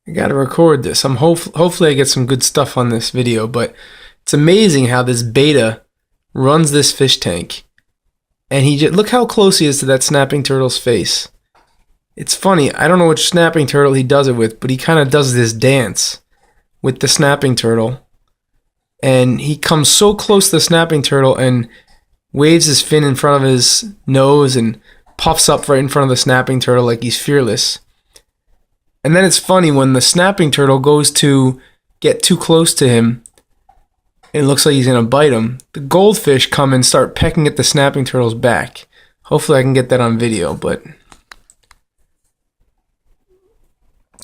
I gotta record this. Hopefully I get some good stuff on this video, but it's amazing how this betta runs this fish tank. And look how close he is to that snapping turtle's face. It's funny, I don't know which snapping turtle he does it with, but he kind of does this dance with the snapping turtle. And he comes so close to the snapping turtle and waves his fin in front of his nose and puffs up right in front of the snapping turtle like he's fearless. And then it's funny when the snapping turtle goes to get too close to him, it looks like he's going to bite him. The goldfish come and start pecking at the snapping turtle's back. Hopefully I can get that on video, but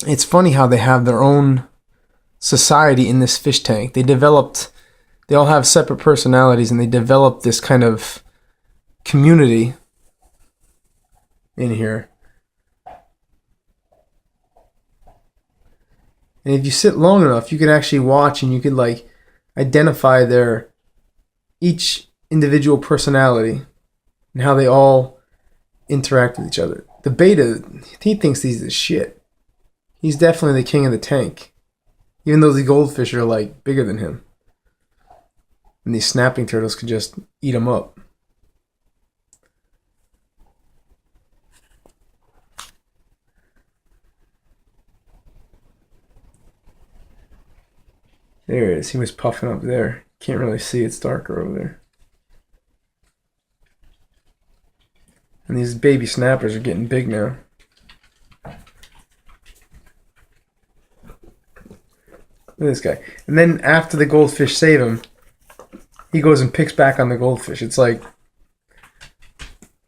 it's funny how they have their own society in this fish tank. They all have separate personalities, and they developed this kind of community in here. And if you sit long enough, you can actually watch and you could like identify each individual personality and how they all interact with each other. The betta, he thinks he's the shit. He's definitely the king of the tank. Even though the goldfish are like bigger than him. And these snapping turtles could just eat him up. There it is. He was puffing up there. Can't really see. It's darker over there. And these baby snappers are getting big now. Look at this guy. And then after the goldfish save him, he goes and picks back on the goldfish. It's like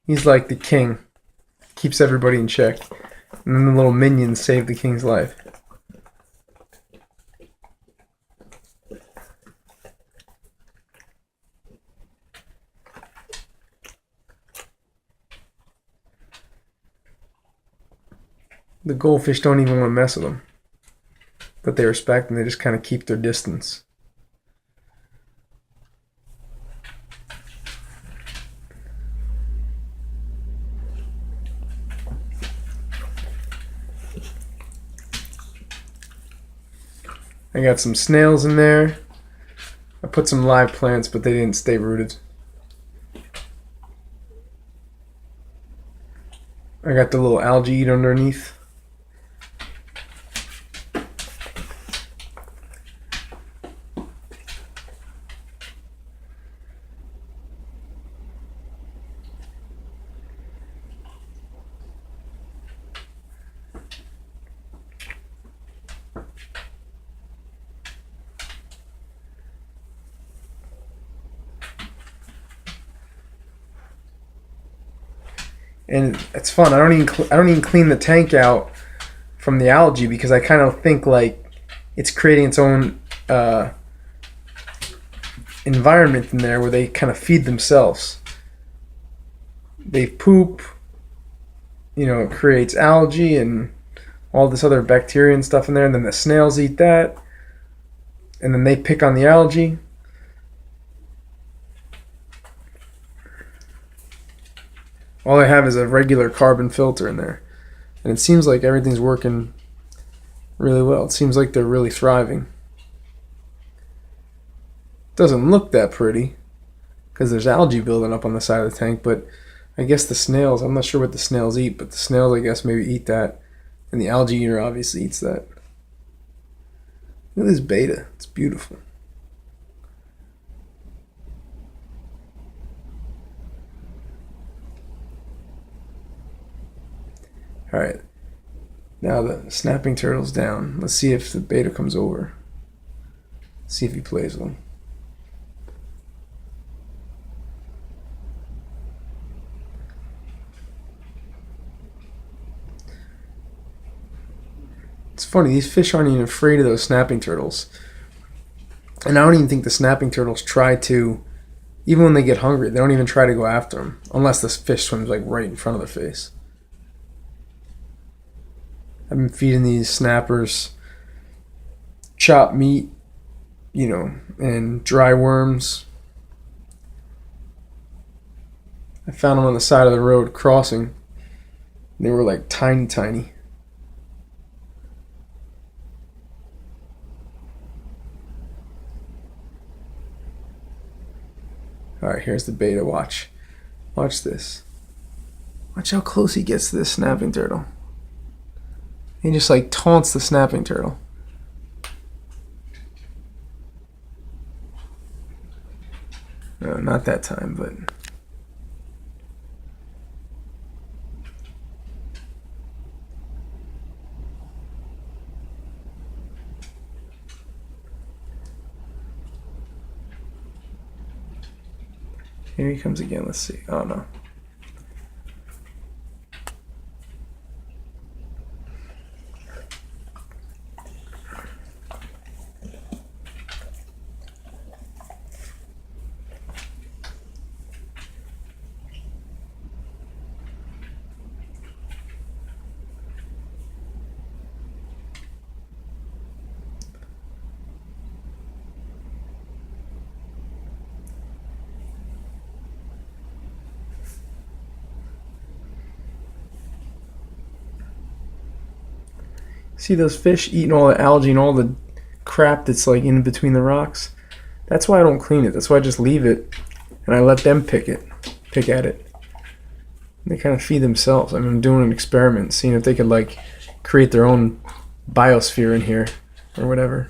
he's like the king. Keeps everybody in check. And then the little minions save the king's life. The goldfish don't even want to mess with them. But they respect them. They just kind of keep their distance. I got some snails in there. I put some live plants, but they didn't stay rooted. I got the little algae eat underneath. And it's fun. I don't even clean the tank out from the algae because I kind of think like it's creating its own environment in there where they kind of feed themselves. They poop, it creates algae and all this other bacteria and stuff in there, and then the snails eat that, and then they pick on the algae. All I have is a regular carbon filter in there. And it seems like everything's working really well. It seems like they're really thriving. Doesn't look that pretty because there's algae building up on the side of the tank, but I guess the snails, I'm not sure what the snails eat, but the snails I guess maybe eat that, and the algae eater obviously eats that. Look at this betta. It's beautiful. Alright, now the snapping turtle's down. Let's see if the betta comes over. See if he plays with them. It's funny, these fish aren't even afraid of those snapping turtles. And I don't even think the snapping turtles try to, even when they get hungry, they don't even try to go after them. Unless this fish swims like right in front of their face. I've been feeding these snappers chopped meat, and dry worms. I found them on the side of the road crossing. They were like tiny, tiny. Alright, here's the betta. Watch. Watch this. Watch how close he gets to this snapping turtle. He just like taunts the snapping turtle. No, not that time, but... Here he comes again. Let's see. Oh, no. See those fish eating all the algae and all the crap that's like in between the rocks? That's why I don't clean it. That's why I just leave it and I let them pick at it. They kind of feed themselves. I mean, I'm doing an experiment, seeing if they could like create their own biosphere in here or whatever.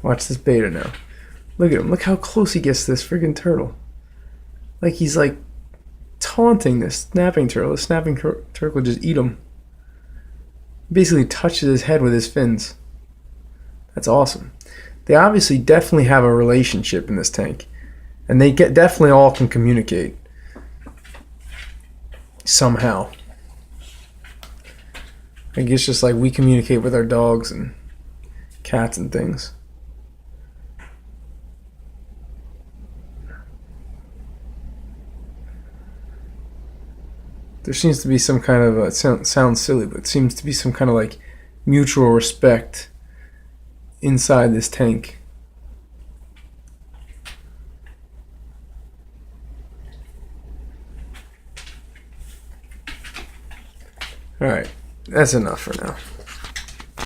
Watch this betta now. Look at him. Look how close he gets to this friggin' turtle. Like he's like taunting this snapping turtle. The snapping turtle will just eat him. Basically touches his head with his fins. That's awesome. They obviously definitely have a relationship in this tank. And they definitely all can communicate. Somehow. I guess just like we communicate with our dogs and cats and things. There seems to be some kind of, it sounds silly, but it seems to be some kind of like mutual respect inside this tank. Alright, that's enough for now.